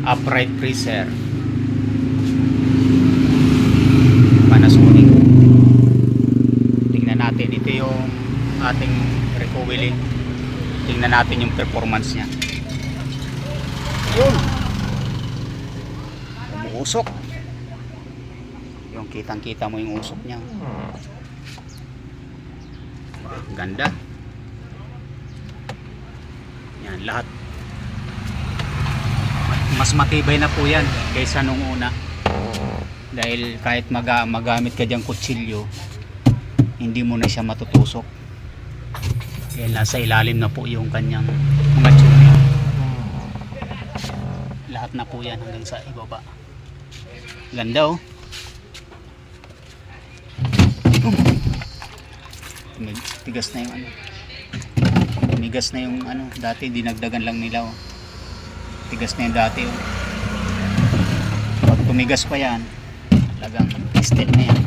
upright freezer, Panasonic. Tingnan natin, ito yung ating recoiling. Tingnan natin yung performance nya. Yun, umuusok. Yung kitang kita mo yung usok nya. Ganda. Yan, lahat mas matibay na po yan kaysa nung una, dahil kahit magamit ka dyang kutsilyo, hindi mo na siya matutusok. Yan, nasa ilalim na po yung kanyang mga tube. Lahat na po yan hanggang sa ibaba. Ganda oh. Tigas na yung ano, tumigas na yung ano, dati dinagdagan lang nila oh. Tigas na yung dati oh. Pag tumigas pa yan, talagang step na yan.